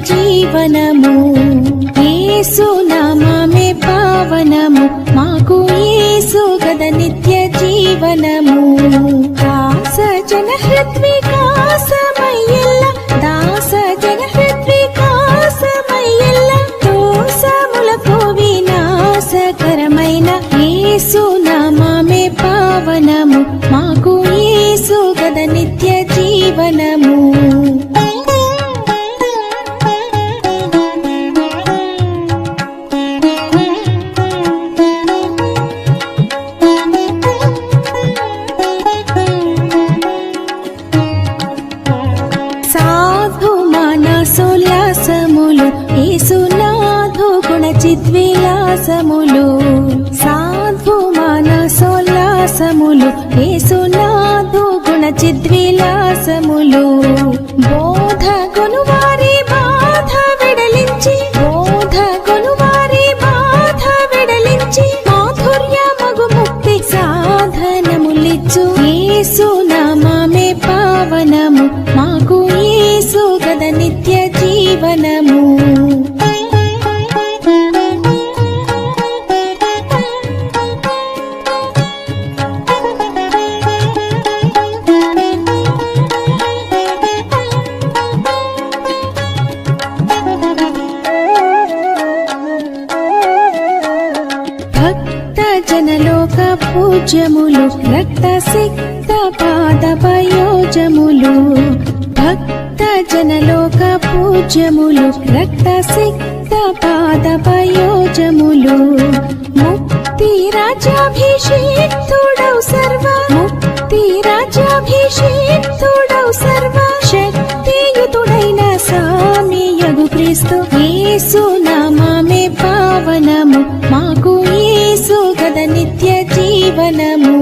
జీవనము. యేసు నామమే పావనము, మాకు యేసు గద నిత్య జీవనము. దాస జన హృద్వికాసమయ్యెల్ల, దాస జన హృద్వికాసమయ్యెల్ల, దోషములకు వినాశకరమైన యేసు నామమే పావనము, మాకు యేసు గద నిత్య జీవనము. సాధు మానసోల్లాసములు, యేసునాథు గుణ చిద్విలాసములు. సాధు మానసోల్లాసములు, యేసునాథు గుణ చిద్విలాసములు. బోధ కొనువారి బాధ విడలించి, బోధ కొనువారి బాధ విడలించి, మాధుర్యమగు ముక్తి సాధనములిచ్చు యేసు నామమే పావనము, మాకు యేసు గద నిత్య జీవనము. భక్త జనలోక పూజ్యములు, రక్త సిక్త పాద పయోజములు. భక్త జనలోక పూజ్యములు, రక్త సిక్త పాద పయోజములు. ముక్తి రాజ్యాభిషేక్తుడౌ సర్వ, ముక్తి రాజ్యాభిషేక్తుడౌ సర్వ శక్తియుతుడైన సామియగు క్రీస్తు యేసు నామమే పావనము, మాకు యేసు గద నిత్య జీవనము.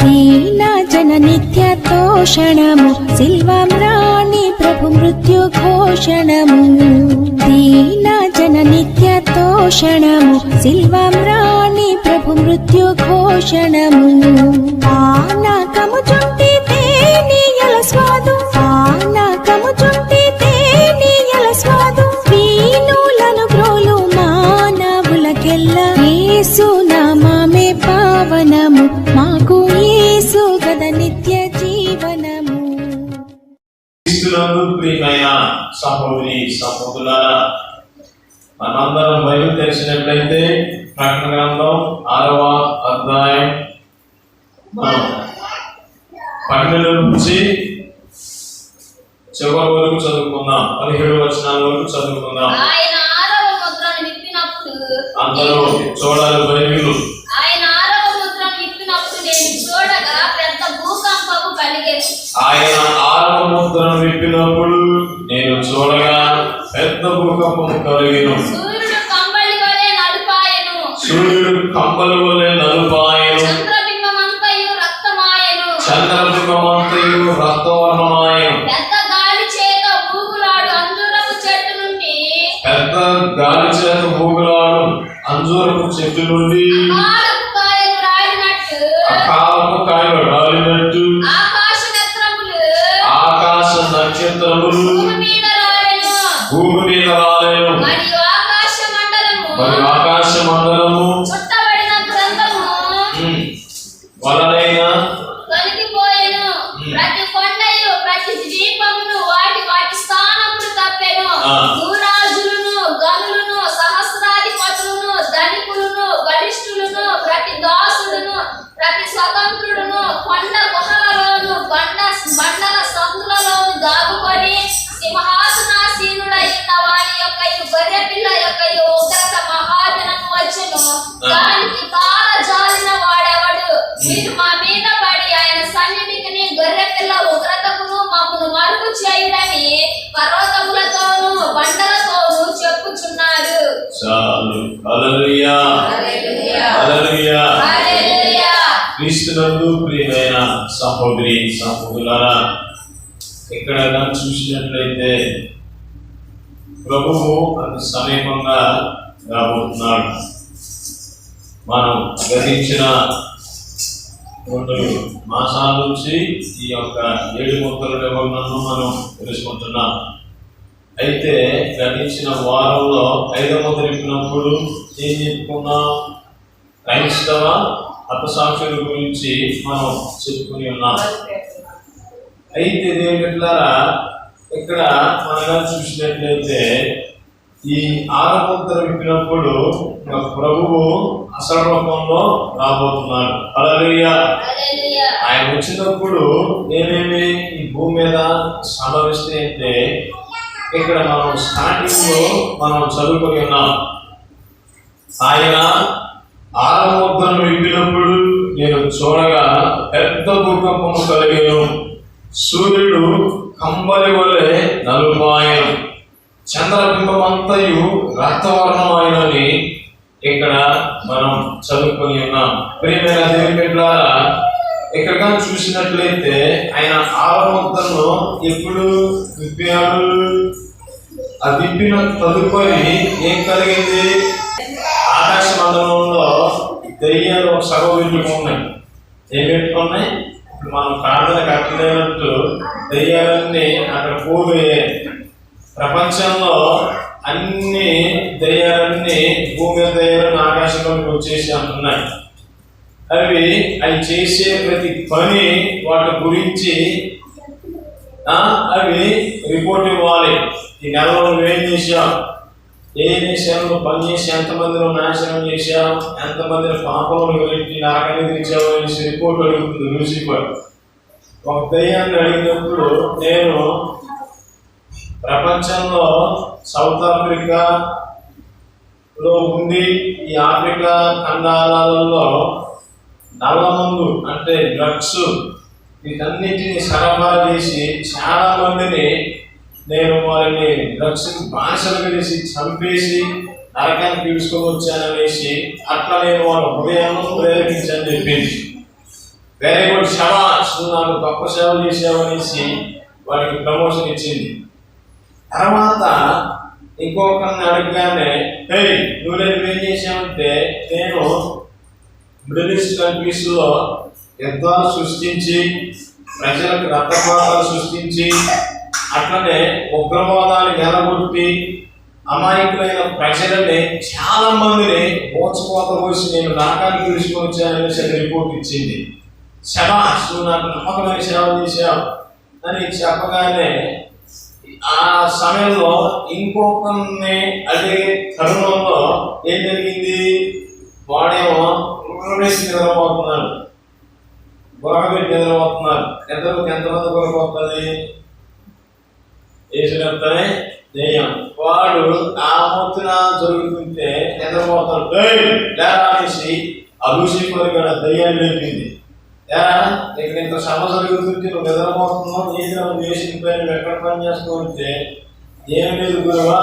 దీన జన నిత్య తోషణము, సిల్వామ్రాణి ప్రభు మృత్యు ఘోషణము. దీన జన నిత్య తోషణము, సిల్వామ్రాణి ప్రభు మృత్యు ఘోషణము. పానకము చుంటి తేనీయల స్వాదు, పానకము చుంటి తేనీయల స్వాదు, వీణులను బ్రోలు మానవులకెల్ల యేసు నామమే పావనము, మాకు యేసు గద నిత్య జీవనము. క్రీస్తునందు ప్రియమైన సహోదరి సహోదరులారా, మనందరం బైబిల్ తెలిసినట్లయితే ప్రకటన గ్రంథం 6వ అధ్యాయం మనం 12 నుంచి చివరి వరకు చదువుకుందాం. 17 వచనాల వరకు చదువుకుందాం. అందరూ చూడాలి బైబిల్. ఆయన ఆరవ ముద్రను విప్పినప్పుడు నేను చూడగా పెద్ద భూకంపం కలిగెను. సూర్యుడు కంబలి వలె నలుపాయెను, చంద్రబింబమంతయు రక్తవర్ణమాయెను. పెద్ద గాలి చేత ఊగులాడు అంజూరపు చెట్టు నుండి అకాలపు కాయలు రాలినట్టు ఆకాశ నక్షత్రములు భూమి మీద రాలేను. మరియు ఆకాశ మండలము వలనైన తొలగిపోయెను. ప్రతి కొండయు ప్రతి ద్వీపమును వాటి వాటి స్థానములు తప్పెను. భూరాజులను, గనులను, సహస్రాధిపతులను, ధనికులను, బలిష్ఠులను, ప్రతి దాసుడును, ప్రతి స్వతంత్రుడును కొండ గుహలలోను బండల సందులలోను దాగుకొని సింహాసనాసీనుడైన వారి యొక్క గొర్రె పిల్ల యొక్క ఉగ్రత మహాదినము వచ్చెను. దానికి తాళ జాలిన వాడెవడు? మీరు మా మీద పడి ఆయన సన్నిధికి గొర్రె పిల్ల ఉగ్రతకును మమ్మను మరుగు చేయుడని పర్వతములతోను బండలతోను చెప్పుచున్నారు. క్రీస్తునందు ప్రియమైన సహోదరి సహోదరులారా, ఇక్కడ కానీ చూసినట్లయితే ప్రభువు అతి సమీపంగా రాబోతున్నాడు. మనం గతించిన 2 మాసాల నుంచి ఈ యొక్క 7 ముద్దల నిబంధనను మనం తెలుసుకుంటున్నాం. అయితే గతించిన వారంలో 5వ ముద్ర విప్పినప్పుడు ఏం చెప్పుకున్నాం? క్రైస్తవ హతసాక్షుల గురించి మనం చెప్పుకుని ఉన్నాం. అయితే దేవుడిలారా, ఇక్కడ మనగా చూసినట్లయితే ఈ 6వ ముద్ర విప్పినప్పుడు ప్రభువు అసలు రూపంలో రాబోతున్నాడు. హల్లెలూయా. ఆయన వచ్చినప్పుడు ఏమేమి ఈ భూమి మీద సంభవిస్తాయి అంటే, ఇక్కడ మనం స్టార్టింగ్ లో మనం చదువుకొని ఉన్నాం. ఆయన 6వ ముద్రను విప్పినప్పుడు నేను చూడగా పెద్ద భూకంపము కలిగెను. సూర్యుడు కంబలి వలె నలుపాయెను, చంద్రబింబమంతయు రక్తవర్ణమైనని ఇక్కడ మనం చదువుకొని ఉన్నాం. ప్రియమైన దేవుని బిడ్డలారా, ఇక్కడ కానీ చూసినట్లయితే ఆయన 6వ ముద్రను ఎప్పుడు విప్పాడు? అది విప్పిన తదుపరి ఏం కలిగింది? ఆకాశ మండలంలో దెయ్యాలు ఒక సగం పెట్టుకున్నాయి. ఏం పెట్టుకున్నాయి? ఇప్పుడు మనం ప్రార్థన కట్టలేనట్టు దెయ్యాలన్నీ అక్కడ పోయాయి. ప్రపంచంలో అన్ని దెయ్యాలన్నీ భూమి దెయ్యాలను ఆకాశంలోకి వచ్చేసి అంటున్నాయి. అవి చేసే ప్రతి పని వాటి గురించి అవి రిపోర్ట్ ఇవ్వాలి. ఈ నెలలో నువ్వేం చేసావు, ఏ దేశంలో పని చేసి ఎంతమందిని నాశనం చేశావు, ఎంతమందిని పాపంలో పెట్టి నాకని తెచ్చావు అనేసి రిపోర్ట్ అడుగుతుంది లూసిఫర్. ఒక దయ్యాన్ని అడిగినప్పుడు నేను ప్రపంచంలో సౌత్ ఆఫ్రికాలో ఉండి ఈ ఆఫ్రికా ఖండాలలో నల్లమందు అంటే డ్రగ్స్ వీటన్నిటిని సరఫరా చేసి చాలా మందిని నేను వారిని డ్రగ్స్ బానిసలుగా చేసి చంపేసి నరకాన్ని తీసుకొని వచ్చాననేసి అట్లా నేను వాళ్ళ హృదయం ప్రేరేపించని చెప్పింది. వెరీ గుడ్, శబాష్, నాకు గొప్ప సేవ చేసావనేసి వారికి ప్రమోషన్ ఇచ్చింది. తర్వాత ఇంకొకరిని అడగగానే, హే నువ్వేం చేసావంటే, నేను మిడిల్ ఈస్ట్ కంట్రీస్ లో యుద్ధాలు సృష్టించి ప్రజలకు రక్తపాతాలు సృష్టించి అట్లనే ఉగ్రవాదాన్ని నెలగొట్టి అమాయకులైన ప్రజలని చాలా మందిని మోసపోత పోసి నేను నరకానికి తీసుకొని వచ్చాననేసి రిపోర్ట్ ఇచ్చింది. శబాష్, నువ్వు నాకు నమ్మకమైన సేవ చేశావు అని చెప్పగానే ఆ సమయంలో ఇంకొకరిని అడిగే తరుణంలో ఏం జరిగింది? వాడేమో నిద్రపోతున్నాడు, గొరగబెట్టి నిద్రపోతున్నాడు. నిద్రపోతే ఎంతమంది గొరగపోతుంది? వేసిననే దెయ్యం. వాడు ఆ మూర్తిన జరుగుతుంటే నిద్రపోతాడు. అనేసి అభిషేకం గల దయ్యాన్ని లేపింది. ఇక్కడ ఇంత సభ జరుగుతుంటే నువ్వు నిద్రపోతున్నావు, నువ్వు వేసిన పైన ఎక్కడ పని చేస్తూ ఉంటే ఏం లేదు గురువా,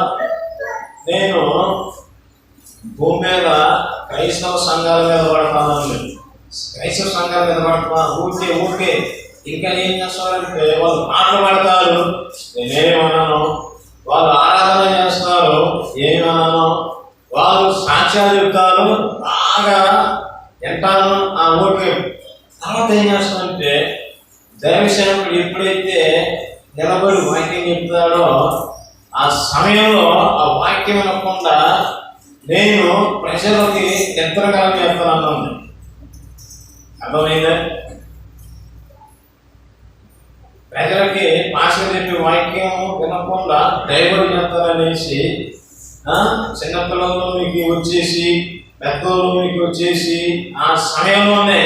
నేను భూమి మీద క్రైస్తవ సంఘాల మీద పడతాను, క్రైస్తవ సంఘాల మీద పడతా ఊరికే ఇంకా ఏం చేస్తారంటే వాళ్ళు పాటలు పాడతారు, నేనేమన్నాను, వాళ్ళు ఆరాధన చేస్తారు, ఏమన్నాను, వాళ్ళు సాక్ష్యాలు చెప్తారు, బాగా వింటాను ఆ ఊరికే. తర్వాత ఏం చేస్తానంటే దైవసేవకుడు ఎప్పుడైతే నిలబడి వాక్యం చెప్తాడో ఆ సమయంలో ఆ వాక్యం వినకుండా నేను ప్రజలకి నిద్రకాలం చేస్తానన్నాను. అర్థమైందా? ప్రజలకి భాష చెప్పి వాక్యం వినకుండా డైవర్ట్ చేస్తారనేసి చిన్నపిల్లలు మీకు వచ్చేసి పెద్దలు మీకు వచ్చేసి ఆ సమయంలోనే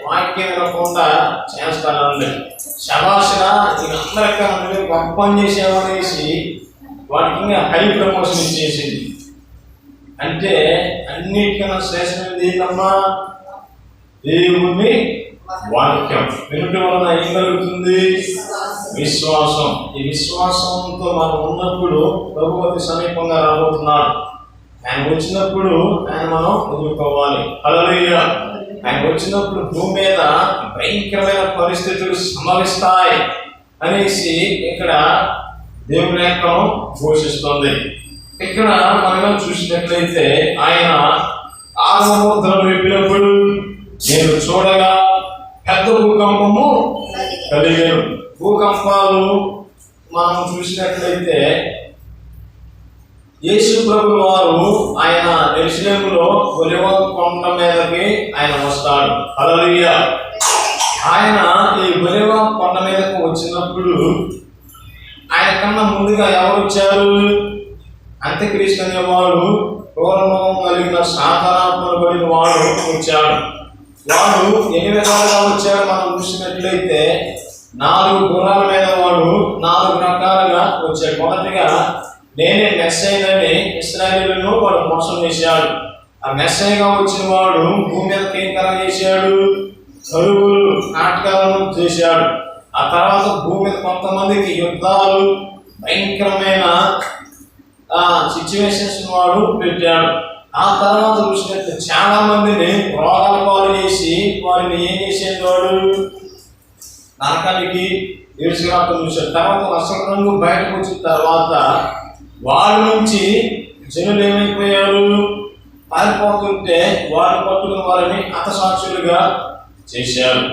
వాక్యం వినకుండా చేస్తానండి. శభాషగా వీళ్ళందరికీ గొప్ప పని చేసామనేసి వాటికి హై ప్రమోషన్ ఇచ్చేసింది. అంటే అన్నిటికన్నా శ్రేష్టమైనది ఏంటమ్మా? దేవుని వాక్యం వినటం వలన ఏం కలుగుతుంది? విశ్వాసం. ఈ విశ్వాసంతో మనం ఉన్నప్పుడు ప్రభువు అతి సమీపంగా రాబోతున్నాడు. ఆయన వచ్చినప్పుడు ఆయన మనం ఎదుర్కోవాలి. హల్లెలూయా. ఆయన వచ్చినప్పుడు భూమి మీద భయంకరమైన పరిస్థితులు సంభవిస్తాయి. అనేసి ఇక్కడ దేవుని లేఖనం ఘోషిస్తుంది. ఇక్కడ మనం చూసినట్లయితే ఆయన ఆగమూర్ధనం విప్పినప్పుడు నేను చూడగా పెద్ద భూకంపము కలిగాను. భూకంపాలు మనం చూసినట్లయితే యేసు ప్రభు వారు ఆయన యెరూషలేములో ఒలీవ కొండ మీదకి ఆయన వస్తాడు. హల్లెలూయా. ఆయన ఈ ఒలీవ కొండ మీదకు వచ్చినప్పుడు ఆయన కన్నా ముందుగా ఎవరు వచ్చారు? అంత్యక్రీస్తు అనేవాడు, క్రూరముఖం కలిగిన సాతానాత్మబడిన వాడు వచ్చాడు. వాడు ఎన్ని విధాలుగా వచ్చాడు మనం చూసినట్లయితే 4 గుర్రాల మీద వాడు 4 రకాలుగా వచ్చాడు. మొదటిగా నేనే మెస్సయ్యనని ఇశ్రాయేలును వాడు మోసం చేశాడు. ఆ మెస్సయ్యగా వచ్చిన వాడు భూమి మీదకి ఏం కలగజేశాడు? కరువులు, నాటకాలను చేశాడు. ఆ తర్వాత భూమి మీద కొంతమందికి యుద్ధాలు, భయంకరమైన సిచ్యువేషన్స్ వాడు పెట్టాడు. ఆ తర్వాత చూసినట్టు చాలా మందిని రోగాల పాలు చేసి వారిని ఏం చేసేవాడు? నరకానికి ఈడ్చుకురావడం చూశాడు. తర్వాత వర్షం రంగు బయటకు వచ్చిన తర్వాత వాళ్ళ నుంచి జనులు ఏమైపోయారు? పారిపోతుంటే వారిని పట్టుకుని వారిని హతసాక్షులుగా చేశారు.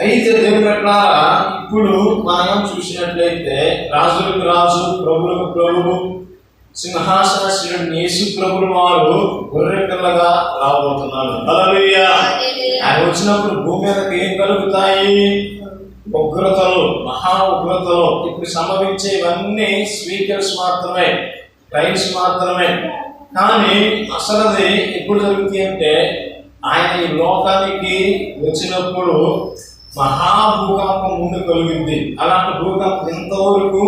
అయితే దేవుని పెట్టారా, ఇప్పుడు మనం చూసినట్లయితే రాజులకు రాజు, ప్రభులకు ప్రభువు, సింహాసనశ్రీయుడు యేసు ప్రభువు వారు గొర్రె పిల్లగా రాబోతున్నారు. హల్లెలూయా. ఆయన వచ్చినప్పుడు భూమి మీదకి ఏం కలుగుతాయి? ఉగ్రతలు, మహా ఉగ్రతలు. ఇప్పుడు సంభవించే ఇవన్నీ స్పీకర్స్ మాత్రమే, ట్రైన్స్ మాత్రమే. కానీ అసలుది ఎప్పుడు జరుగుతాయి అంటే ఆయన ఈ లోకానికి వచ్చినప్పుడు మహాభూకంపం ముందు కలిగింది. అలాంటి భూకంపం ఇంతవరకు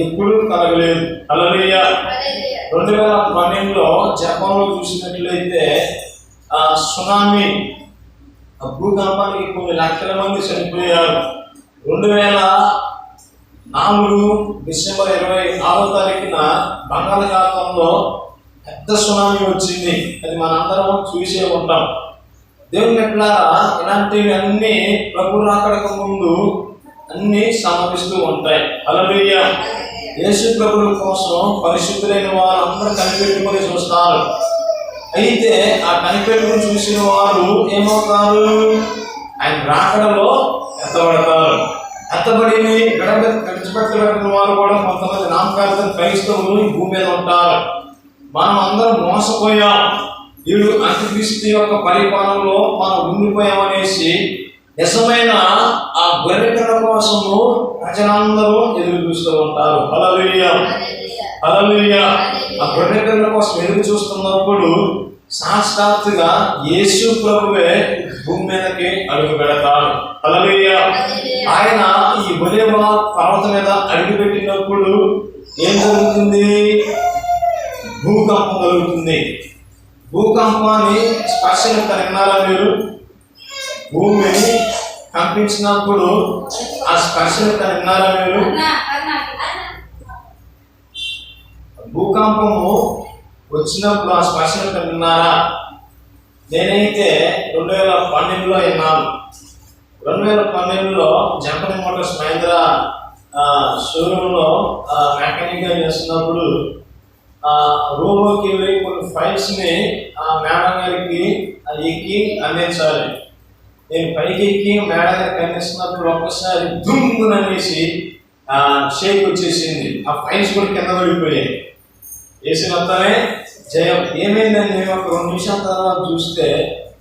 ఎప్పుడు కలగలేదు. హల్లెలూయా. 2012లో జపాన్లో చూసినట్లయితే సునామీ భూకంపానికి కొన్ని లక్షల మంది చనిపోయారు. 2004 డిసెంబర్ 26వ తారీఖున బంగాళాఖాతంలో పెద్ద సునామీ వచ్చింది. అది మనందరం చూసే ఉంటాం. దేవుని ఎట్లాగా ఇలాంటివి అన్ని ప్రభు రాకడకు ముందు అన్ని సంభవిస్తూ ఉంటాయి. హల్లెలూయా. యేసు ప్రభువుల కోసం పరిశుద్ధులైన వారు అందరూ కనిపెట్టుకొని చూస్తారు. అయితే ఆ కనిపెట్టుకుని చూసిన వారు ఏమవుతారు? ఆయన రాకడలో ఎత్తబడతారు. ఎత్తబడి గడిచిపెట్టబడిన వారు కూడా కొంతమంది నామకార్థ క్రైస్తవులు భూమి మీద ఉంటారు. మనం అందరం మోసపోయాం, వీడు అంత్యక్రీస్తు యొక్క పరిపాలనలో మనం ఉండిపోయామనేసి నిజమైన ఆ గొర్రెపిల్ల కోసము ప్రజలందరూ ఎదురు చూస్తూ ఉంటారు. హల్లెలూయా. హల్లెలూయా. ఆ గొర్రెపిల్ల కోసం ఎదురు చూస్తున్నప్పుడు సాక్షాత్తుగా యేసు ప్రభువే భూమి మీదకి అడుగు పెడతాడు. హల్లెలూయా. ఆయన ఈ ఒలీవ పర్వతం మీద అడుగు పెట్టినప్పుడు ఏం జరుగుతుంది? భూకంపం కలుగుతుంది. భూకంపాన్ని స్పర్శను విన్నారా మీరు? భూమిని కంపించినప్పుడు ఆ స్పర్శను విన్నారా మీరు? భూకంపము వచ్చినప్పుడు ఆ స్పర్శను విన్నారా? నేనైతే 2012లో విన్నాను. 2012లో జంపని మోటార్స్ మహేంద్ర షోరూంలో మెకానిక్గా చేస్తున్నప్పుడు రూమ్లోకి వెళ్ళి కొన్ని ఫైల్స్ని మేడం గారికి ఎక్కి అందించాలి. నేను పైకి ఎక్కి మేడం గారికి అందిస్తున్నప్పుడు ఒక్కసారి దుమ్ము అనేసి షేక్ వచ్చేసింది. ఆ ఫైల్స్ కూడా కింద పడిపోయాయి. వేసినంతనే జయం. ఏమైందని మేము ఒక 2 నిమిషాల తర్వాత చూస్తే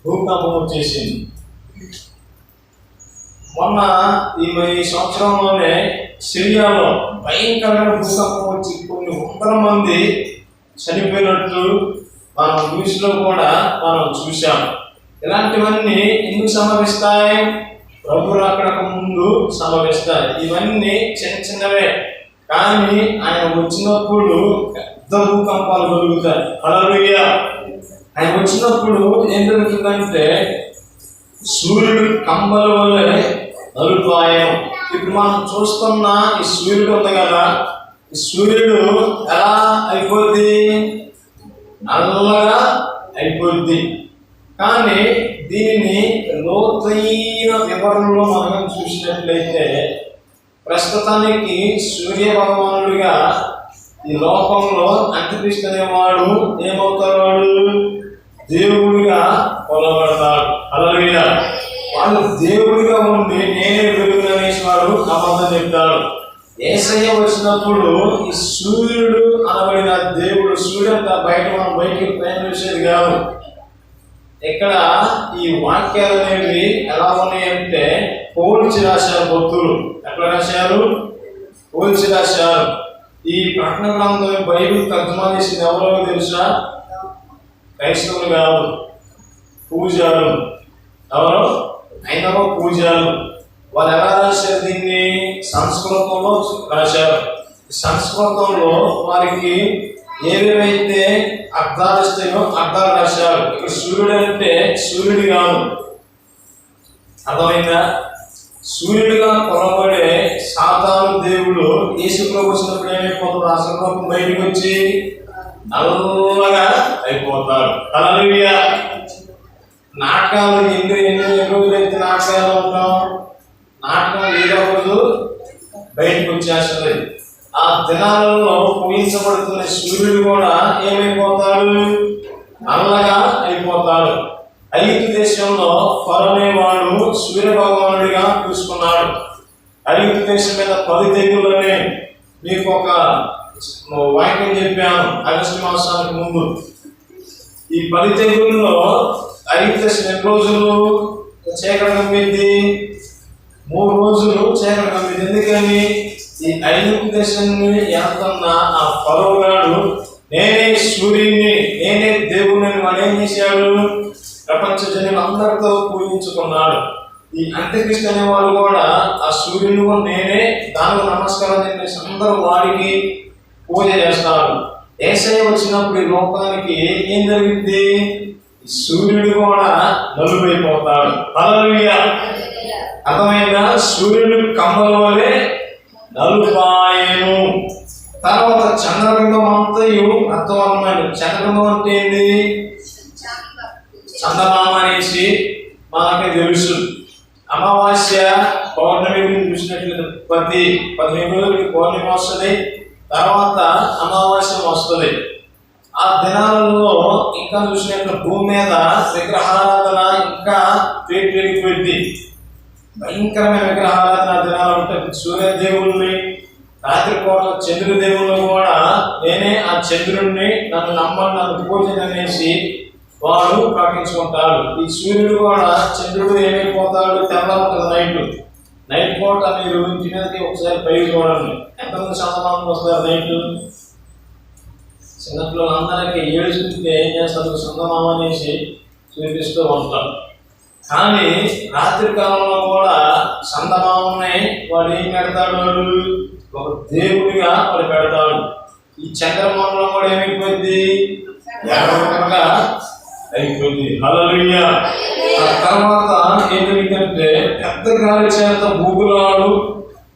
భూకంపం వచ్చేసింది. మొన్న ఈ సంవత్సరంలోనే సిరియాలో భయంకరమైన భూకంపం వచ్చి కొన్ని 100 మంది చనిపోయినట్టు మనం న్యూస్లో కూడా మనం చూసాం. ఇలాంటివన్నీ ఎందుకు సంభవిస్తాయి? ప్రభు రాకడకు ముందు సంభవిస్తాయి. ఇవన్నీ చిన్న చిన్నవే, కానీ ఆయన వచ్చినప్పుడు పెద్ద భూకంపాలు కలుగుతాయి. హల్లెలూయా. ఆయన వచ్చినప్పుడు ఏం జరుగుతుందంటే సూర్యుడు కంబల వల్లే నలుపాయం. ఇప్పుడు మనం చూస్తున్న ఈ సూర్యుడు ఉంది కదా, ఈ సూర్యుడు ఎలా అయిపోద్ది? నల్లగా అయిపోద్ది. కానీ దీనిని లోతైన వివరణలో మనం చూసినట్లయితే ప్రస్తుతానికి సూర్య భగవానుడిగా ఈ లోకంలో అంత్యక్రీస్తు అనేవాడు ఏమవుతాడు? దేవుడిగా కొలబడతాడు. హల్లెలూయా. వాడు దేవుడిగా ఉండి నేనే వెలుగు అనేసి వాడు అబద్ధం చెప్తాడు. యేసయ్య వచ్చినప్పుడు ఈ సూర్యుడు అనబడిన దేవుడు, సూర్యుడు బయట మనం బయటికి పైన చూసేది కాదు. ఇక్కడ ఈ వాక్యాలు అనేవి ఎలా ఉన్నాయంటే పోల్చి రాశారు భక్తులు. ఎట్లా రాశారు? పోల్చి రాశారు. ఈ ప్రకటన గ్రంథం బైబిల్ తర్జుమా చేసింది ఎవరో తెలుసా? క్రైస్తవులు కాదు, పూజారులు. ఎవరో? హైందవ పూజారులు. వాళ్ళు ఎలా రాశారు? దీన్ని సంస్కృతంలో రాశారు. సంస్కృతంలో వారికి ఏవేవైతే అర్థాలు ఇస్తాయో అర్థాలు రాశారు. ఇక్కడ సూర్యుడు అంటే సూర్యుడు కాదు. అర్థమైందా? సూర్యుడిగా కొలబడే సాతాను దేవుడు యేసుప్రభు వచ్చినప్పుడు ఏమైపోతాడు? అసలు బయటకు వచ్చి నల్లగా అయిపోతాడు. హల్లెలూయా. నాటకాలు ఎన్ని రోజులైతే నాటకాలు ఉంటాం, నాటకం ఏదో రోజు బయటకు వచ్చేస్తుంది. ఆ దినాలలో పూజించబడుతున్న సూర్యుడు కూడా ఏమైపోతాడు? నల్లగా అయిపోతాడు. ఐగుప్తు దేశంలో ఫరో అనేవాడు సూర్య భగవానుడిగా చూసుకున్నాడు. ఐగుప్తు దేశం మీద 10 తెగుళ్ళని మీకు ఒక వాక్యం చెప్పాను ఆగస్టు మాసానికి ముందు. ఈ 10 తెగుళ్ళలో ఐగుప్తు దేశం ఎన్ని రోజులు చీకటి కమ్మింది? 3 రోజులు చీకటి కమ్మింది. ఎందుకని? ఈ ఐగుప్తు దేశాన్ని ఏళ్తున్న ఆ ఫరో గాడు నేనే సూర్యుడిని, నేనే దేవుడిని వాడు ఏం చేశాడు? ప్రపంచ జనులు అందరితో పూజించుకున్నాడు. ఈ అంత్యక్రీస్తు అనే వాళ్ళు కూడా ఆ సూర్యుడు నేనే, దానికి నమస్కారం చెప్పేసి అందరూ వాడికి పూజ చేస్తారు. యేసయ్య వచ్చినప్పుడు ఈ లోకానికి ఏం జరిగింది? సూర్యుడు కూడా నలుగైపోతాడు. హల్లెలూయా. అర్థమైందా? సూర్యుడు కమ్మల వలె నలుపాయను. తర్వాత చంద్రబింబం అంతయు అర్థవంతమైన. చంద్రబింబం అంటే ఏంటి? చందమామ అనేసి మనకి తెలుసు. అమావాస్య పౌర్ణమి గురించి చూసినట్లయితే ప్రతి 15 రోజులకి పౌర్ణమి వస్తుంది, తర్వాత అమావాస్య వస్తుంది. ఆ దినాలలో ఇంకా చూసినట్లు భూమి మీద విగ్రహారాధన ఇంకా పెరిగిపోయింది. భయంకరమైన విగ్రహారాధన దినాలు ఉంటాయి. సూర్యదేవుల్ని, రాత్రిపూట చంద్రదేవులను కూడా నేనే ఆ చంద్రుడిని, నన్ను నమ్మని, నన్ను పూజ అనేసి వాడు ప్రకటించుకుంటాడు. ఈ సూర్యుడు కూడా చంద్రుడు ఏమైపోతాడు? తెల్ల ఉంటుంది. నైట్ పూట మీరు ఇంటి మీదకి ఒకసారి పైకి చూడండి. ఎంతమంది చందమామలు వస్తారు నైట్? చిన్నపిల్లలందరికీ ఏడుస్తుంటే ఏం చేస్తారు? చందమామ అనేసి చూపిస్తూ ఉంటారు. కానీ రాత్రి కాలంలో కూడా చందమామని వాడు ఏం పెడతాడు? వాడు ఒక దేవుడిగా వాడు పెడతాడు. ఈ చంద్రమండలం కూడా ఏమైపోయింది? ఎర్రగా అయిపోయింది. హల్లెలూయా. ఆ తర్వాత ఏంటంటే పెద్ద గాలి చేత భూగులాలు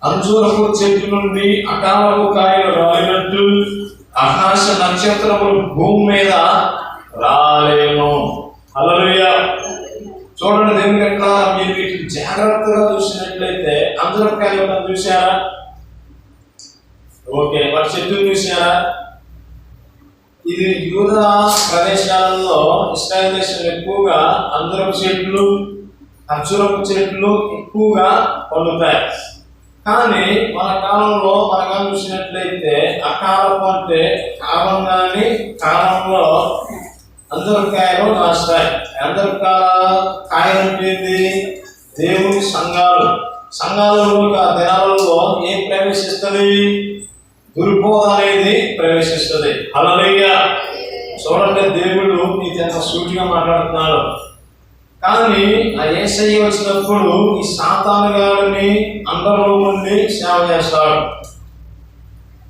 అంజూరపు చెట్టు నుండి అకాలపు కాయలు రాలినట్టు ఆకాశ నక్షత్రములు భూమి మీద రాలేను. హల్లెలూయా. చూడండి దేవుని ఎట్లా మీరు వీటిని జాగ్రత్తగా చూసినట్లయితే అంజూరపు కాయలు చూసారా? ఓకే. వాటి చెట్టును చూసారా? ఇది యూదా ప్రదేశాలలో ఇశ్రాయేల్ దేశంలో ఎక్కువగా అంజూరపు చెట్లు, ఖర్జూరపు చెట్లు ఎక్కువగా పండుతాయి. కానీ మన కాలంలో మనం చూసినట్లయితే అకాలపు అంటే కాలం కానీ కాలంలో అంజూరపు కాయలు కాస్తాయి. అంజూరపు కాయలు అంటే దేవుని సంఘాలలో ఆ దినాలలో ఏం ప్రవేశిస్తుంది? దుర్బోధ అనేది ప్రవేశిస్తుంది. హల్లెలూయా. చూడండి దేవుడు నీకు ఎంత సూటిగా మాట్లాడుతున్నాడు. కానీ ఆ యేసయ్య వచ్చినప్పుడు ఈ సాతాను గారిని అందరిలో నుండి సేవ చేస్తాడు.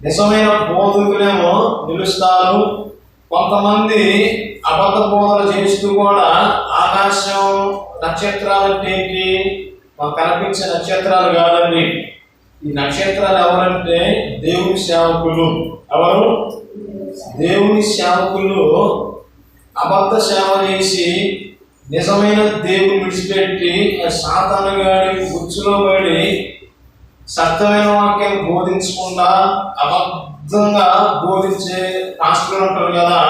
నిజమైన బోధకులేమో నిలుస్తారు. కొంతమంది అబద్ధ బోధలు చేస్తూ కూడా ఆకాశం నక్షత్రాలు ఏంటి? మాకు కనిపించే నక్షత్రాలు కాదండి. ఈ నక్షత్రాలు ఎవరంటే దేవుని సేవకులు. ఎవరు? దేవుని సేవకులు అబద్ధ సేవ చేసి నిజమైన దేవుని విడిచిపెట్టి సాతాను గాడి గుచ్చులో పడి సత్యమైన వాక్యాన్ని బోధించకుండా అబద్ధంగా బోధించే పాస్టర్లు ఉంటారు కదా,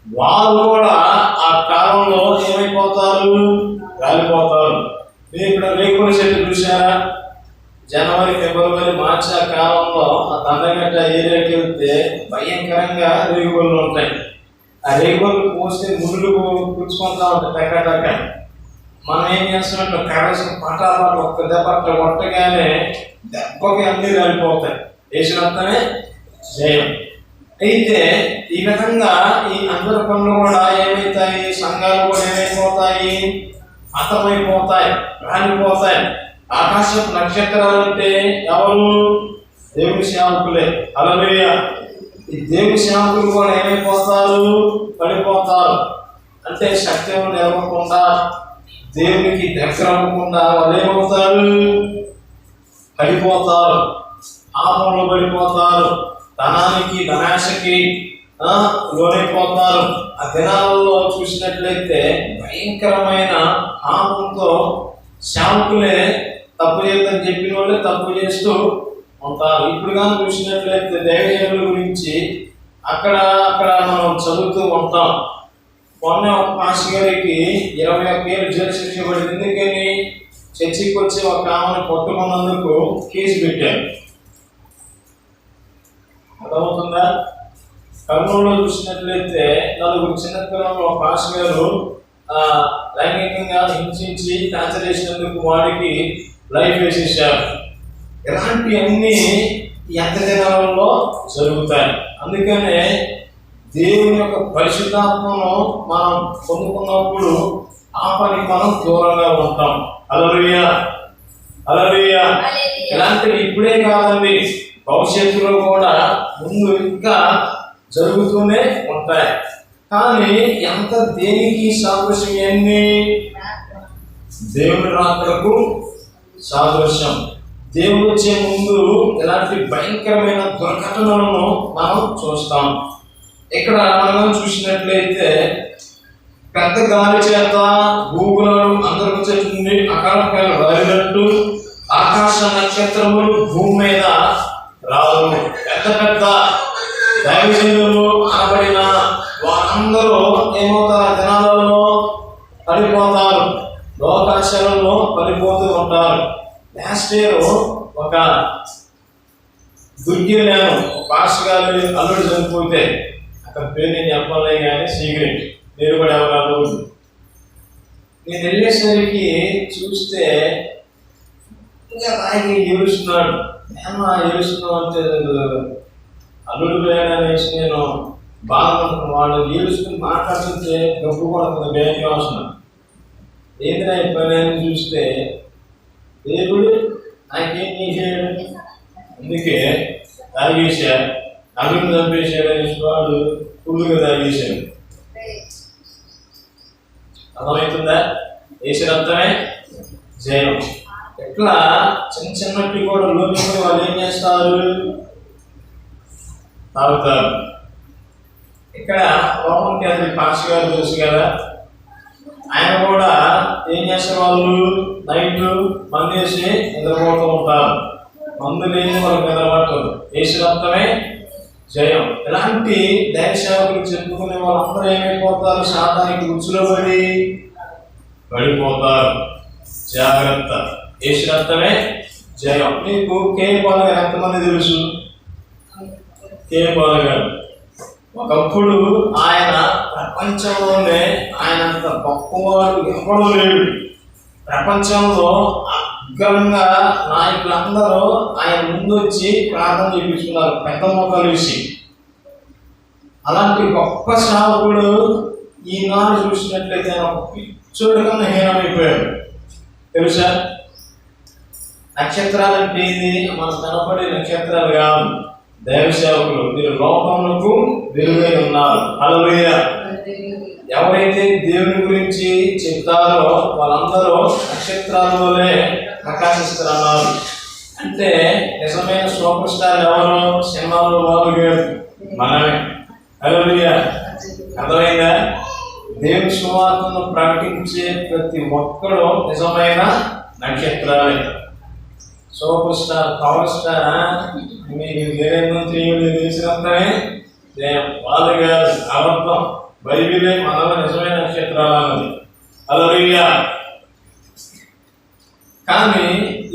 వాళ్ళు కూడా ఆ కాలంలో ఏమైపోతారు? రాలిపోతారు. మీరు ఇక్కడ రేకుల చెట్టు చూసారా? జనవరి, ఫిబ్రవరి, మార్చి ఆ కాలంలో ఆ దండగట్ట ఏరియాకి వెళ్తే భయంకరంగా రేగుబడులు ఉంటాయి. ఆ రేగుబడులు పోస్తే ముళ్ళు పుచ్చుకుంటా ఉంటాయి టక్క టక్క. మనం ఏం చేస్తామంటే కరెక్షన్ పటాలు ఒక్క దెబ్బ అట్లా కొట్టగానే దెబ్బకి అన్నీ రాలిపోతాయి. వేసినంతనే జయం. అయితే ఈ విధంగా ఈ అందరి పనులు కూడా ఏమవుతాయి? సంఘాలు కూడా ఏమైపోతాయి? అంతమైపోతాయి, రాలిపోతాయి. ఆకాశపు నక్షత్రాలు అంటే ఎవరు? దేవుని సేవకులే. హల్లెలూయా. ఈ దేవుని సేవకులు కూడా ఏమైపోతారు? పడిపోతారు. అంటే సత్యం నిలవకుండా, దేవునికి దగ్గర అవ్వకుండా వాళ్ళు ఏమవుతారు? పడిపోతారు, ఆపంలో పడిపోతారు, ధనానికి ధనాశకి లోనైపోతారు. ఆ దినాలలో చూసినట్లయితే భయంకరమైన పాపంతో సేవకులే తప్పు చేద్దని చెప్పిన వాళ్ళే తప్పు చేస్తూ ఉంటారు. ఇప్పుడు కానీ చూసినట్లయితే దైవజనుల గురించి అక్కడ మనం చదువుతూ ఉంటాం. మొన్న ఒక పాస్టర్ గారికి 21 ఏళ్ళు జైలు శిక్ష పడింది. ఎందుకని? చర్చికి వచ్చి ఒక ఆమెను పట్టుకున్నందుకు కేసు పెట్టారు. అర్థమవుతుందా? కర్నూలులో చూసినట్లయితే 4 చిన్నపిల్లలు ఒక పాస్టర్ గారు లైంగికంగా హింసించి టార్చర్ చేసినందుకు వాడికి లైఫ్ వేసేసారు. ఇలాంటివన్నీ ఎంత దినాలలో జరుగుతాయి. అందుకనే దేవుని యొక్క పరిశుద్ధాత్మను మనం పొందుకున్నప్పుడు ఆ పనికి మనం దూరంగా ఉంటాం. హల్లెలూయా, హల్లెలూయా. ఇలాంటివి ఇప్పుడే కాదండి, భవిష్యత్తులో కూడా ముందు ఇంకా జరుగుతూనే ఉంటాయి. కానీ ఎంత దేనికి సాదృశ్యం? ఎన్ని? దేవుని రాకడకు సాదృశ్యం. దేవుడు వచ్చే ముందు ఇలాంటి భయంకరమైన దుర్ఘటనలను మనం చూస్తాం. ఇక్కడ మనం చూసినట్లయితే పెద్ద గాలి చేత భూగులను అందరూ చెట్టు అకాలకాలు రాలినట్టు ఆకాశ నక్షత్రములు భూమి మీద రావు. పెద్ద పెద్ద దైవజనులు అనబడిన వారందరూ ఏమవుతారు? దినాలలో పడిపోతారు, లోకాశాలలో పడిపోతూ ఉంటారు. లాస్ట్ ఇయర్ ఒక దుర్గిలేను పాస్టర్ గారి అల్లుడు చనిపోతే అక్కడ పేరు నేను చెప్పాలే కానీ సీక్రెట్, మీరు కూడా ఎవరు. నేను వెళ్ళేసరికి చూస్తే ఇంకా రాయి ఏడుస్తున్నాడు. నేను ఏడుస్తున్నావు అంటే అల్లుడు వేసి నేను బాగుంటున్నాను. వాడు ఏడుచుకుని మాట్లాడుతుంటే గబ్బు కూడా కొంత భయంగా వస్తున్నాను. ఏంటి అయిపోయినాయని చూస్తే దేవుడు నాకేం చేశాడు? అందుకే తాగేశాడు, అల్లుడు చంపేశాడు అనేసి వాడు ఫుల్గా తాగేశాడు. అర్థమవుతుందా? వేసినంతనే జయం. ఎట్లా చిన్న చిన్నట్టు కూడా లోని వాళ్ళు ఏం చేస్తారు? తాగుతారు. ఇక్కడ రోమన్ క్యాథలిక్ పాస్టర్ గారు తెలుసు కదా, ఆయన కూడా ఏం చేస్తారు? వాళ్ళు నైట్ మందు వేసి నిద్రపోతూ ఉంటారు. మందు లేని వాళ్ళకి నిద్రపడతారు. వేసినంతమే జయం. ఇలాంటి దైవ సేవకులు చెప్పుకునే వాళ్ళందరూ ఏమైపోతారు? శాతానికి ఉచ్చులో పడిపోతారు. జాగ్రత్త. వేసినంతమే జయం. నీకు కే పాల్ గారు ఎంతమంది తెలుసు? కే పాల్ గారు ఒకప్పుడు ఆయన ప్రపంచంలోనే ఆయనంత గొప్పవాడు ఎవడూ లేడు. ప్రపంచంలో అగ్రంగా నాయకులందరూ ఆయన ముందు వచ్చి ప్రార్థన చేయించుకున్నారు పెద్ద మొక్కలు వేసి. అలాంటి గొప్ప సేవకుడు ఈనాడు చూసినట్లయితే ఆయన ఒక పిచ్చోడు కన్నా హీనమైపోయాడు. తెలుసా? నక్షత్రాలు అంటే ఇది మన కనపడే నక్షత్రాలు కాదు, దైవ సేవకులు. మీరు లోకములకు వెలుగై ఉన్నారు. హల్లెలూయా. ఎవరైతే దేవుని గురించి చెప్తారో వాళ్ళందరూ నక్షత్రాలలోనే ప్రకాశిస్తున్నారు. అంటే నిజమైన సూపర్ స్టార్ ఎవరు? సినిమాలో బాబు గారు, మనమే. హల్లెలూయా. అర్థమైందా? దేవుని సువార్తను ప్రకటించే ప్రతి ఒక్కరూ నిజమైన నక్షత్రాలే. సూపర్ స్టార్, పవర్ స్టార్, మీకు ఏదైనా తెలిసినంతనే వాళ్ళు కాదు, అబద్ధం. బైబిలే మనలో నిజమైన నక్షత్రాలు అన్నది. హల్లెలూయా. కానీ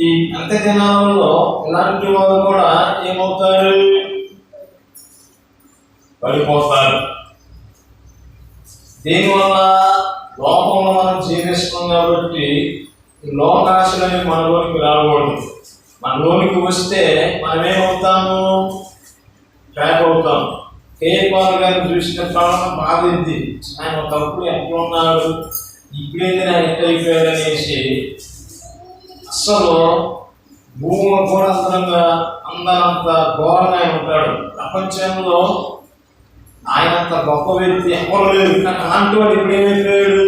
ఈ అంత్య దినాలలో ఇలాంటి వాళ్ళు కూడా ఏమవుతారు? పడిపోతారు. దీనివల్ల లోకంలో మనం జీవిస్తున్నాం కాబట్టి ఈ లోకాశలని మనలోనికి రాకూడదు. మనలోనికి వస్తే మనం ఏమవుతాము? ట్రాక్ అవుతాం. కేపాల్ గారిని చూసిన ప్రాణం బాధింది. ఆయన ఒకప్పుడు ఎక్కడ ఉన్నాడు, ఇప్పుడేదైనా ఎట్ట అయిపోయాడు అనేసి అస్సలు భూమి కూడా అందరంత ఘోరంగా ఆయన ఉంటాడు. ప్రపంచంలో ఆయనంత గొప్ప వ్యక్తి ఎవరు లేదు. కానీ అలాంటి వాడు ఇప్పుడు ఏమైపోయాడు?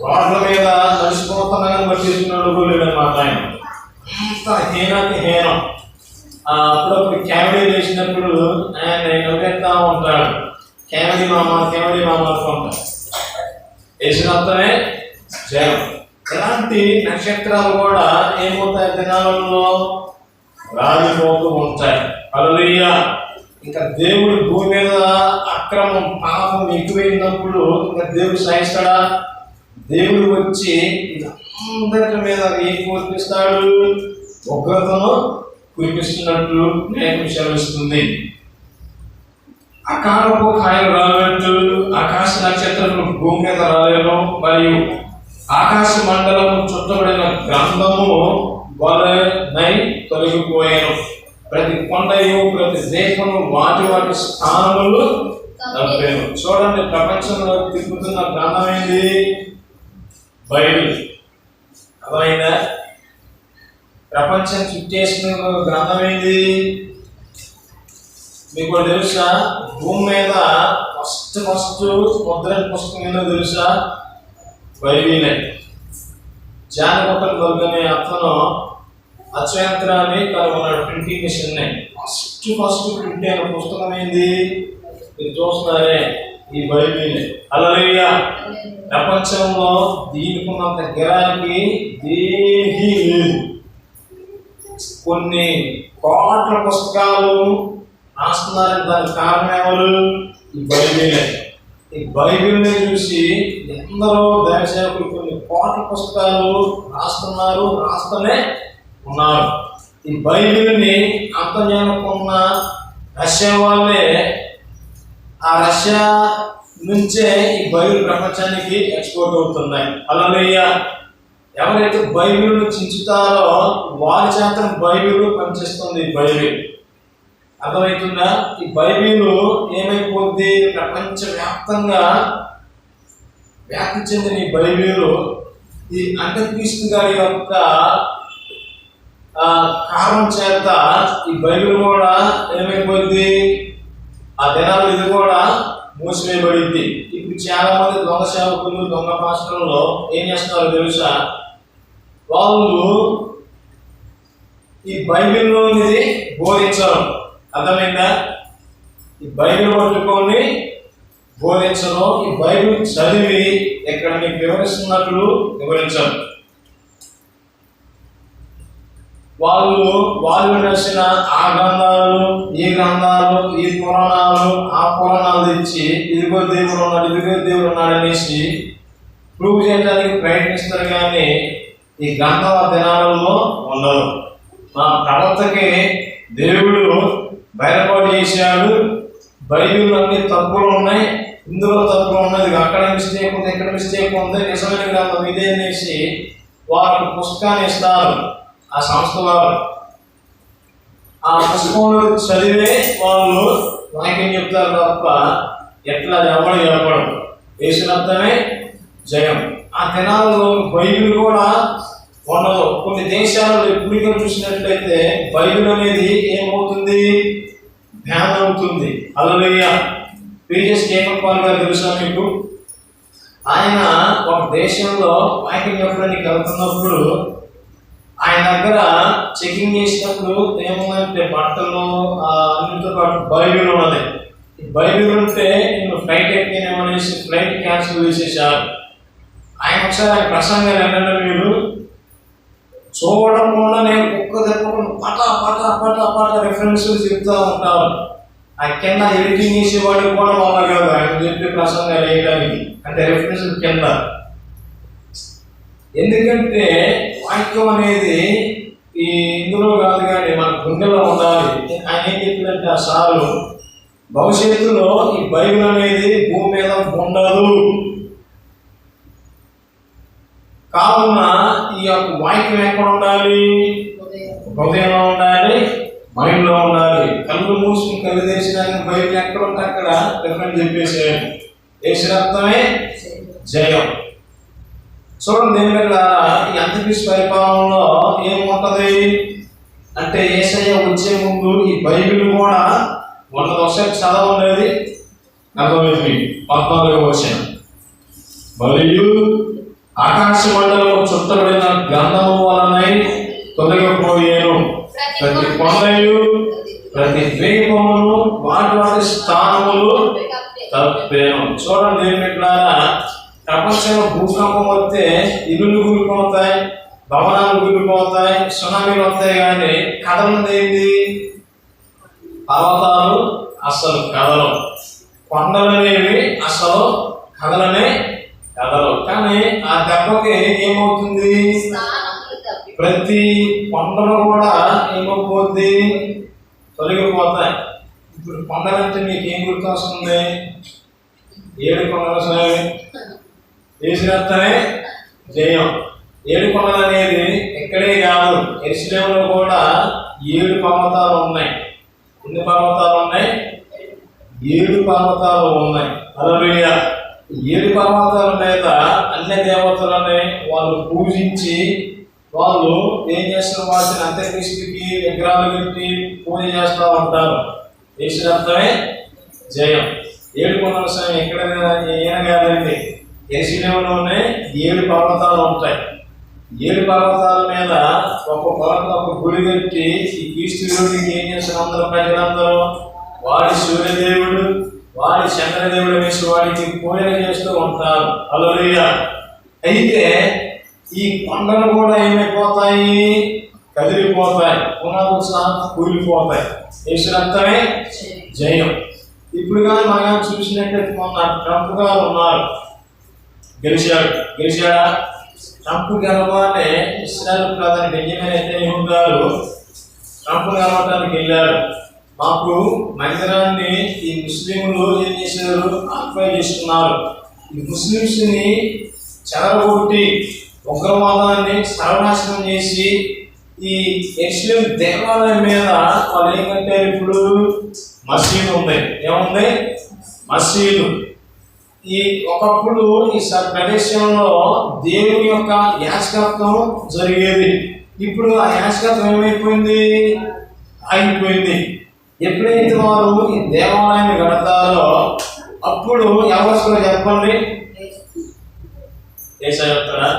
రోడ్ల మీద నడిచిపోతున్నాగా పట్టిస్తున్నాడు లేడు అన్నమాట. ఆయన అంత హీనాతి హీనం. అప్పుడప్పుడు క్యామెడీ వేసినప్పుడు ఆయన నవ్వేస్తా ఉంటాడు. క్యామెడీ మామ అనుకుంటాడు. వేసినంతనే జయం. ఇలాంటి నక్షత్రాలు కూడా ఏమవుతాయి? దినాలలో రాలిపోతూ ఉంటాయి. హల్లెలూయా. ఇంకా దేవుడు భూమి మీద అక్రమం, పాపం ఎక్కువైనప్పుడు ఇంకా దేవుడు సహిస్తాడా? దేవుడు వచ్చి అందరి మీద ఏం కురిపిస్తాడు? ఉగ్రతను కురిపిస్తున్నట్లు నేటి సెలవిస్తుంది. అకాలపు కాయలు రానట్టు ఆకాశ నక్షత్రములు భూమి మీద రాలేను, మరియు ఆకాశ మండలము చుట్టబడిన గ్రంథము వలెనై తొలగిపోయాను. ప్రతి కొండయు ప్రతి దేశము వాటి స్థానములు తప్పాను. చూడండి, ప్రపంచంలో తిరుగుతున్న గ్రంథం ఏంది? బైబిల్. అర్థమైందా? ప్రపంచం చుట్టేసిన గ్రంథం ఏంది? మీకు తెలుసా? భూమి మీద ఫస్ట్ ముద్రణ పుస్తకం ఏందో తెలుసా? బైబిలే. జానపద వర్గనే అతను అచ్చయంత్రాన్ని కనుగొన్నాడు, ప్రింటింగ్ మిషన్. ఫస్ట్ ప్రింట్ అయిన పుస్తకం ఏంది? మీరు చూస్తున్నారే, ఈ బైబిలే. హల్లెలూయా. ప్రపంచంలో దీనికున్నంత గిరాకీ దేనికి లేదు. కొన్ని కోట్ల పుస్తకాలు రాస్తున్నారని దానికి కారణం ఎవరు? ఈ బైబిలే. ఈ బైబిల్ని చూసి ఎందరో దైవసేవకులు కొన్ని కోట్ల పుస్తకాలు రాస్తూనే ఉన్నారు. ఈ బైబిల్ని అంతర్జాలకున్న రష్యా వాళ్ళే, ఆ రష్యా నుంచే ఈ బైబిల్ ప్రపంచానికి ఎక్స్పోర్ట్ అవుతున్నాయి. హల్లెలూయా. ఎవరైతే బైబిల్ను చించుతారో వారి చేత బైబిల్ పనిచేస్తుంది. ఈ బైబిల్ అర్థమవుతుందా? ఈ బైబిల్ ఏమైపోద్ది? ప్రపంచ వ్యాప్తంగా వ్యాప్తి చెందిన ఈ బైబిల్ ఈ అంత్యక్రీస్తు గారి యొక్క కారణం చేత ఈ బైబిల్ కూడా ఏమైపోద్ది? ఆ దినాలు ఇది కూడా మూసివేయబడింది. ఇప్పుడు చాలా మంది దొంగ సేవకులు, దొంగ పాస్టర్లు ఏం చేస్తున్నారో తెలుసా? వాళ్ళు ఈ బైబిల్లోనిది బోధించరు. అర్థమైందా? ఈ బైబిల్ పట్టుకొని బోధించరు. ఈ బైబిల్ చదివి ఎక్కడ మీకు వివరిస్తున్నట్లు వివరించరు. వాళ్ళు రాసిన ఆ గ్రంథాలు, ఈ గ్రంథాలు, ఈ పురాణాలు, ఆ పురాణాలు తెచ్చి ఇదిగో దేవుడు ఉన్నాడు అనేసి ప్రూవ్ చేయడానికి ప్రయత్నిస్తారు. కానీ ఈ గ్రంథాల దినాలలో ఉండదు. మా ప్రవక్తకి దేవుడు బయలుపాటు చేశాడు. బైబిల్ అన్ని తప్పులు ఉన్నాయి, ఇందులో తప్పులు ఉన్నది, అక్కడ మిస్టేక్ ఉంది, ఇక్కడ మిస్టేక్ ఉంది, నిజమైన గ్రంథం ఇదే అనేసి వారికి పుస్తకాన్ని ఇస్తారు. ఆ సంస్థ వారు ఆ పుస్తకంలో చదివే వాళ్ళు వాక్యం చెప్తారు తప్ప ఎట్లా ఎవడు చెప్పడం. వేసినంతనే జయం. ఆ దినాలలో బైబిల్ కూడా ఉండదు. కొన్ని దేశాలలో ఎప్పటికీ చూసినట్లయితే బైబిల్ అనేది ఏమవుతుంది? ధ్యానం అవుతుంది. హల్లెలూయా. పీజెస్ కేపల్ గారు తెలుసా మీకు? ఆయన ఒక దేశంలో వాక్యం చెప్పడానికి వెళ్తున్నప్పుడు ఆయన దగ్గర చెకింగ్ చేసినప్పుడు ఏముందంటే బట్టలు అన్నింటితో పాటు బైబిల్ ఉన్నది. బైబిల్ ఉంటే నేను ఫ్లైట్ ఎక్కినేమనేసి ఫ్లైట్ క్యాన్సిల్ చేసేసారు. ఆయన ఒకసారి ఆయన ప్రసంగాలు ఏంటంటే, మీరు చూడకుండానే ఒక్క దెబ్బకుండా పటా పటా పటా పటా రెఫరెన్స్ చెప్తూ ఉంటారు. ఆ కింద ఎడిటింగ్ చేసేవాడికి కూడా వాళ్ళ కాదు ఆయన చెప్పే ప్రసంగాలు వేయడానికి, అంటే రెఫరెన్స్ కింద. ఎందుకంటే వాక్యం అనేది ఈ ఇందులో కాదు కానీ మన గుండెలో ఉండాలి. ఆయన ఏం చెప్పిందంటే ఆ సార్లు, భవిష్యత్తులో ఈ బైబిల్ అనేది భూమి మీద ఉండదు, కావున ఈ యొక్క వాక్యం ఎక్కడ ఉండాలి? హృదయంలో ఉండాలి, మైండ్లో ఉండాలి. కళ్ళు మూసుకుని కళ్ళు తెరిచినాక బైబిల్ ఎక్కడ ఉంటే అక్కడ రిఫరెన్స్ చెప్పేసేయండి. దేశరత్నమే జయం. చూడండి దేవుని ఈ అంత్యక్రీస్తు పరిపాలనలో ఏముంటది అంటే, యేసయ్య వచ్చే ముందు ఈ బైబిల్ కూడా ఉన్నది. ఒకసారి చదవలేదు, అర్థమైంది. 14వ వచనం, మరియు ఆకాశ మండలము చుట్టబడిన గంధము వలనై తొలగిపోయేను, ప్రతి కొండయు ప్రతి ద్వీపమును వాటి వాటి స్థానములు తప్పేను. చూడండి ఏమిట్లారా, ప్రపంచంలో భూకంపం వస్తే ఇల్లులు కూలిపోతాయి, భవనాలు కూలిపోతాయి, సునామీలు వస్తాయి, కానీ కదలది ఏంటి? పర్వతాలు అసలు కదలవు, కొండలు అనేవి అసలు కదలనే కదలవు. కానీ ఆ దెబ్బకి ఏమవుతుంది? ప్రతి కొండలు కూడా ఏమైపోద్ది? తొలగిపోతాయి. ఇప్పుడు కొండలంటే మీకు ఏం గుర్తొస్తుంది? 7 కొండలు సార్ దేశరత్నమే జయం. 7 కొండలు అనేది ఎక్కడే కాదు, యెరూషలేములో కూడా 7 పర్వతాలు ఉన్నాయి. ఎన్ని పర్వతాలు ఉన్నాయి? 7 పర్వతాలు ఉన్నాయి. హల్లెలూయా. 7 పర్వతాల మీద అన్ని దేవతలని వాళ్ళు పూజించి వాళ్ళు ఏం చేస్తారు? వాటిని అంత్యక్రీస్తుకి విగ్రహాలు పెట్టి పూజ చేస్తూ ఉంటారు. దేశరత్నమే జయం. 7 కొండల సమయం ఎక్కడ ఏమైనా కాదండి, యెరూషలేములోనే 7 పర్వతాలు ఉంటాయి. 7 పర్వతాల మీద ఒక పర్వతం ఒక గుడి కట్టి ఈ క్రీస్తు విరోధికి ఏం చేస్తారు? అందరూ ప్రజలందరూ వాడి సూర్యదేవుడు వాడి చంద్రదేవుడు వేసి వాడికి పూజలు చేస్తూ ఉంటారు. హల్లెలూయా. అయితే ఈ కొండలు కూడా ఏమైపోతాయి? కదిలిపోతాయి, పునరుత్సాహం కూలిపోతాయి. దేశరత్నమే జయం. ఇప్పుడు కానీ మనం చూసినట్లయితే మొన్న ట్రంప్ గారు ఉన్నారు, గెలిచాడా? ట్రంప్ గెలవాలే ఇస్రాయల్ ప్రధాని బెంజమిన్ నెతన్యాహు గారు ట్రంప్ గెలవటానికి వెళ్ళారు. మాకు మందిరాన్ని ఈ ముస్లింలు ఏం చేశారు? ఆక్యుపై చేసుకున్నారు. ఈ ముస్లింస్ ని చెరగొట్టి ఉగ్రవాదాన్ని సర్వనాశనం చేసి ఈ యెరూషలేము దేవాలయం మీద వాళ్ళు ఏం కట్టారు? ఇప్పుడు మసీదు ఉంది. ఏముంది? మసీదు. ఈ ఒకప్పుడు ఈ ప్రదేశంలో దేవుని యొక్క యాజకత్వం జరిగేది. ఇప్పుడు ఆ యాజకత్వం ఏమైపోయింది? ఆగిపోయింది. ఎప్పుడైతే వారు ఈ దేవాలయాన్ని కడతారో అప్పుడు ఎవరు చెప్పండి? చెప్తారా?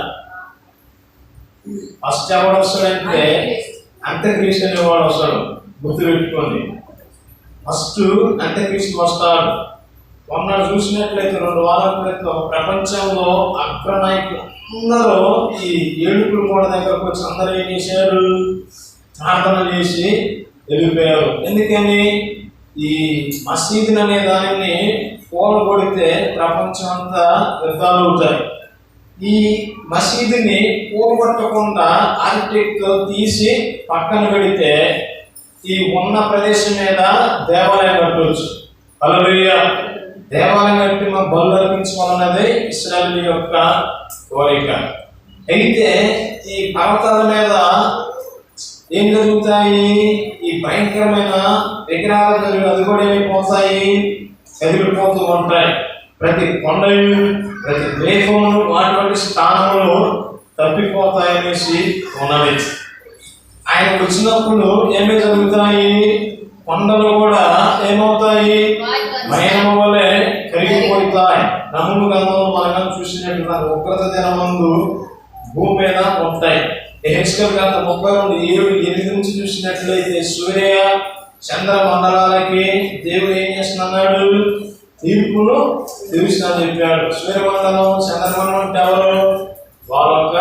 ఫస్ట్ ఎవడు వస్తాడంటే అంత్యక్రీస్తు అనేవాడు వస్తాడు. గుర్తు పెట్టుకోండి, ఫస్ట్ అంత్యక్రీస్తు వస్తాడు. మొన్న చూసినట్లయితే 2 వారాల క్రితం ప్రపంచంలో అగ్రనాయకులు అందరూ ఈ ఏడుపుల గోడ దగ్గరకు వచ్చి అందరూ ఏం చేశారు? ప్రార్థన చేసి వెళ్ళిపోయారు. ఎందుకని? ఈ మసీదు అనే దానిని కూలగొడితే ప్రపంచం అంతా యుద్ధాలు అవుతాయి. ఈ మసీదుని కూలగొట్టకుండా ఆర్కిటెక్ట్ తీసి పక్కన పెడితే ఈ ఉన్న ప్రదేశం మీద దేవాలయం కట్టవచ్చు. హల్లెలూయా. దేవాలయం కట్టి మా బలు అర్పించుకోవాలన్నది ఇశ్రాయేలు యొక్క కోరిక. అయితే ఈ పర్వతాల మీద ఏం జరుగుతాయి? ఈ భయంకరమైన విగ్రహాలు అది కూడా ఏమైపోతాయి? కదిలిపోతూ ఉంటాయి. ప్రతి కొండలు ప్రతి ద్వీపములు వాటి స్థానములు తప్పిపోతాయనేసి ఉన్నది. ఆయన వచ్చినప్పుడు ఏమి జరుగుతాయి? కొండలు కూడా ఏమవుతాయి? మైనము వలె కరిగిపోతాయి. నమ్ములు గంధంలో మనం చూసినట్టు ఉగ్రత దినమందు భూమి మీద ఉంటాయి. హెచ్కల్ గంధ 32:7-8 నుంచి చూసినట్లయితే సూర్య చంద్ర మండలాలకి దేవుడు ఏం చేస్తున్నాడు? తీర్పును తీరుస్తానని చెప్పాడు. సూర్యమండలం చంద్రమండలం అంటే ఎవరు? వాళ్ళొక్క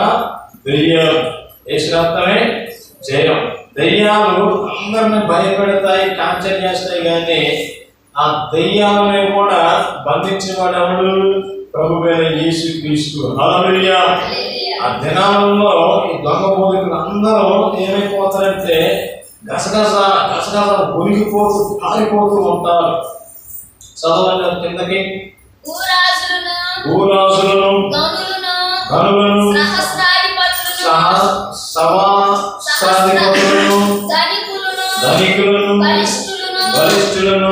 దెయ్యాలు. యేసు రక్తమే జయం. దయ్యాలు అందరిని భయపెడతాయి, టార్చర్ చేస్తాయి, కానీ ఆ దయ్యాలని కూడా బంధించేవాడు ఎవడు? ప్రభువైన యేసుక్రీస్తు. హల్లెలూయా. ఆ దినాలలో ఈ దొంగ బోధకులు అందరూ ఏమైపోతారంటే గసగస గసగస ఉనికిపోతూ పారిపోతూ ఉంటారు. చదవండి కిందకి. భూరాజులను గనులను సహస్రాధిపతులను ధనికులను బలిష్ఠులను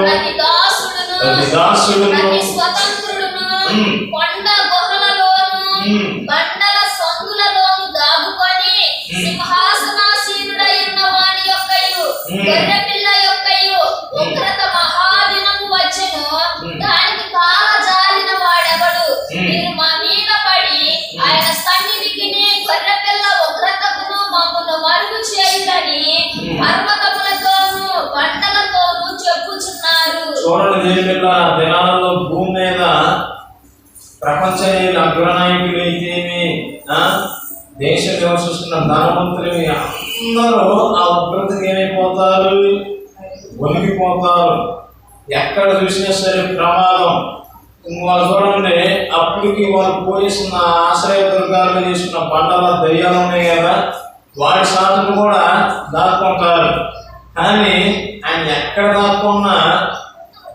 దాసులను కొండ గుహలలోను బండల సందులలోను దాగుకొని సింహాసనాసీనుడైన వాని యొక్కయు గొర్రెపిల్ల యొక్కయు ఉగ్రత మహాదినము వచ్చెను. దానికి కాలజారిన వాడెవడు? మీరు మా మీద పడి ఆయన సన్నిధికి గొర్రెపిల్ల ఉగ్రతకును మమ్మను మరుగు చేయుడని పర్వతములతోను బండలతోను చెప్పుచున్నారు. చూడండి దినాలలో భూమి మీద ప్రపంచ అగ్రనాయకులు అయితేమి, దేశ నివసిస్తున్న ధనవంతులు అందరూ ఆ ఉగ్రతకి ఏమైపోతారు? వణికిపోతారు. ఎక్కడ చూసినా సరే ప్రమాదం. వాళ్ళు చూడండి, అప్పటికి వాళ్ళు పోయేసిన ఆశ్రయ దుర్గాలు చేసుకున్న బండల దయ్యాలు ఉన్నాయి కదా, వాడి సాధన కూడా దాక్కుంటారు. కానీ ఆయన ఎక్కడ దాక్కున్నా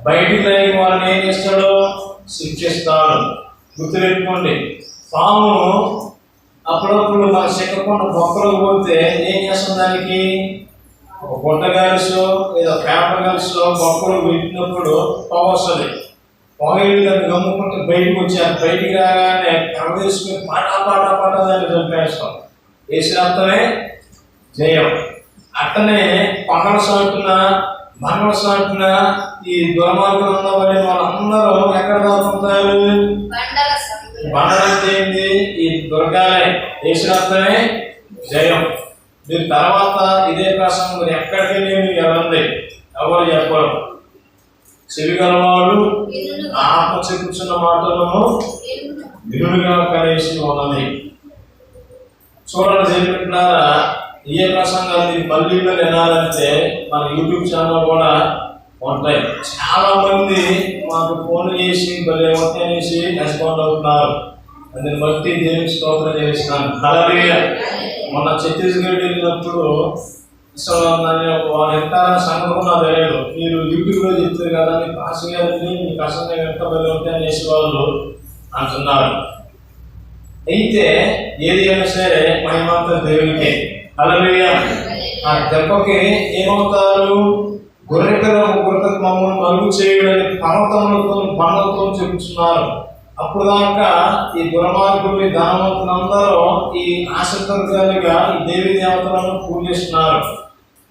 బయటికి రాని వారిని ఏం చేస్తాడు? శిక్షిస్తాడు. గుర్తుపెట్టుకోండి, పాము అప్పుడప్పుడు మన చెక్కకుండా బొక్కలు పోతే ఏం చేస్తుంది? దానికి ఒక గుడ్డ కలిసో లేదా పేపర్ కలిసో బొక్కలు పెట్టినప్పుడు పొగ వస్తుంది. పొగ దాన్ని గమ్ముకుంటే బయటకు వచ్చారు. బయటికి రాగానే కర్ర తీసుకుని పాట దాన్ని చంపేస్తాం. యేసు రక్తమే జయం. అట్టనే పగల సాటున మంగళ సాటున ఈ దుర్మార్గులు ఉన్నవాడి వాళ్ళందరూ ఎక్కడ దాచుకుంటారు? బండలంటే ఏంది? ఈ దుర్గాలే. యేసు రక్తమే జయం. మీరు తర్వాత ఇదే ప్రసంగం మీరు ఎక్కడికి నేను వెళ్ళండి, ఎవరు చెప్పరు. చెవిగలవాడు ఆత్మ చెప్పుచున్న మాటలను వినుడుగా కలిసి ఉన్నది. చూడండి జరిపినారా, ఏ ప్రసంగాలు మళ్ళీ వినాలంటే మన యూట్యూబ్ ఛానల్ కూడా ఉంటాయి. చాలా మంది మాకు ఫోన్ చేసి భలే అనేసి రెస్పాండ్ అవుతున్నారు. అందుని బట్టి దేవునికి స్తోత్రం చేస్తున్నాను. హల్లెలూయా. మొన్న ఛత్తీస్గఢ్ వెళ్ళినప్పుడు అసలు వాళ్ళు ఎంత సంగతి నాకు తెలియదు. మీరు యూట్యూబ్లో చెప్తారు కదా, మీ భాష గారిని మీ ప్రసంగం ఎంత భలే ఉంటాయి అనేసి వాళ్ళు అంటున్నారు. అయితే ఏది అయినా సరే మహిమంతా దేవునికే. హల్లెలూయా. ఆ దెబ్బకి ఏమవుతారు? గొర్రెపిల్ల ఉగ్రతకు మమ్మల్ని మరుగు చేయడని పర్వతములతో బండలతో చెబుతున్నారు. అప్పుడు దాకా ఈ దుర్మార్గులు ధనవంతులందరూ ఈ ఆశీర్వాదాలుగా ఈ దేవి దేవతలను పూజిస్తున్నారు.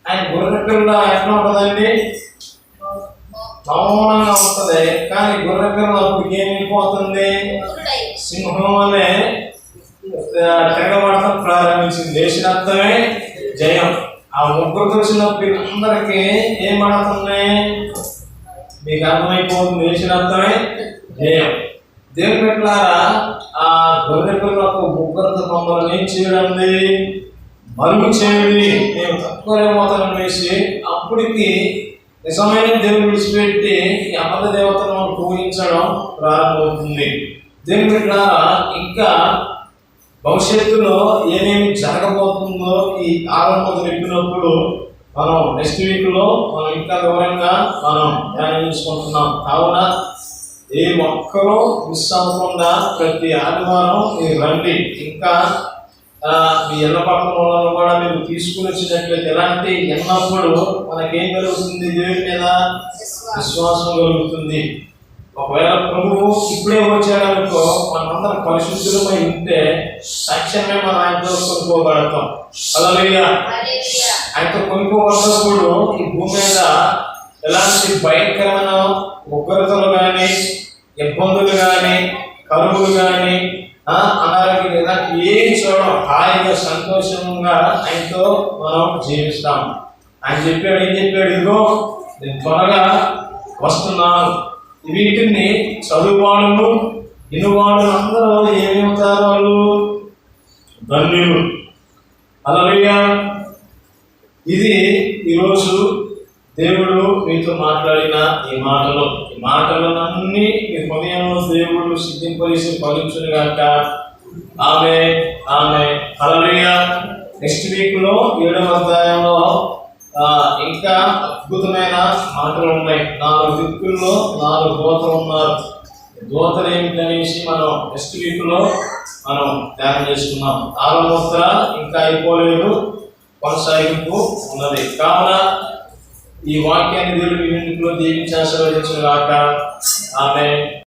ఆయన గొర్రెపిల్ల ఎట్లా ఉంటుందండి? మౌనంగా ఉంటుంది. కానీ గొర్రెపిల్ల అప్పుడు ఏమైపోతుంది? సింహం అనే తెగబడటం ప్రారంభించింది. యేసు రక్తమే జయం. ఆ ఉగ్రత వచ్చినప్పుడు అందరికీ ఏం పడుతుంది? మీకు అర్థమైపోతుంది. యేసు రక్తమే జయం. దేవుని పెట్టారా, ఆ గొర్రెపిల్లకు ఉగ్రత మమ్మల్ని ఏం చేయడండి? మరుగు చేయండి, మేము తక్కువమవుతామని వేసి అప్పటికి నిజమైన దేవుని విడిచిపెట్టి ఈ అబద్ధ దేవతను పూజించడం ప్రారంభమవుతుంది. దేవుని పెట్టారా, ఇంకా భవిష్యత్తులో ఏమేమి జరగబోతుందో ఈ ఆరంభం చెప్పినప్పుడు మనం నెక్స్ట్ వీక్లో మనం ఇంకా వివరంగా మనం ధ్యానం చేసుకుంటున్నాం. కావున ఏ ఒక్కరూ మిస్ అవ్వకుండా ప్రతి ఆదివారం మీరు రండి. ఇంకా మీ ఎన్న పక్కన వాళ్ళను కూడా మీరు తీసుకుని వచ్చినట్లయితే ఎలాంటి ఎన్నప్పుడు మనకేం కలుగుతుంది? దేవుని మీద విశ్వాసం కలుగుతుంది. ఒకవేళ ప్రభువు ఇప్పుడే వచ్చాడనుకో, మనందరం పరిశుద్ధులమై ఉంటే తక్షణమే మనం ఆయనతో కొనుక్కోబడతాం. హల్లెలూయా. ఆయనతో కొనుక్కోబడినప్పుడు ఈ భూమి మీద ఎలాంటి భయంకరమైన ఉగ్రతలు కానీ, ఇబ్బందులు కానీ, కరువులు కానీ, అనారోగ్యం ఇలాంటి ఏం చూడడం, హాయిగా సంతోషంగా ఆయనతో మనం జీవిస్తాం. ఆయన చెప్పాడు, ఏం చెప్పాడు? ఇదిగో నేను త్వరగా వస్తున్నాను. వీటిని చదువువాళ్ళు వినువాళ్ళు అందరూ ఏమవుతారు? వాళ్ళు ధన్యులు. హల్లెలూయా. ఇది ఈరోజు దేవుడు మీతో మాట్లాడిన ఈ మాటలన్నీ మీ హృదయంలో దేవుడు సిద్ధింపజేసి ఫలించును గాక. ఆమేన్, ఆమేన్, హల్లెలూయా. నెక్స్ట్ వీక్ లో 7వ అధ్యాయంలో ఇంకా అద్భుతమైన మాటలు ఉన్నాయి. 4 దిక్కుల్లో 4 దూతలు ఉన్నారు. దూతలు ఏమిటనేసి మనం నెక్స్ట్ వీక్ లో మనం ధ్యానం చేసుకున్నాం. 6వ ముద్ర ఇంకా అయిపోలేదు, కొనసాగింపు ఉన్నది. కావున ఈ వాక్యాన్ని దేవుడు మీ ఇంట్లో దీవించి ఆశీర్వదించును గాక. ఆమేన్.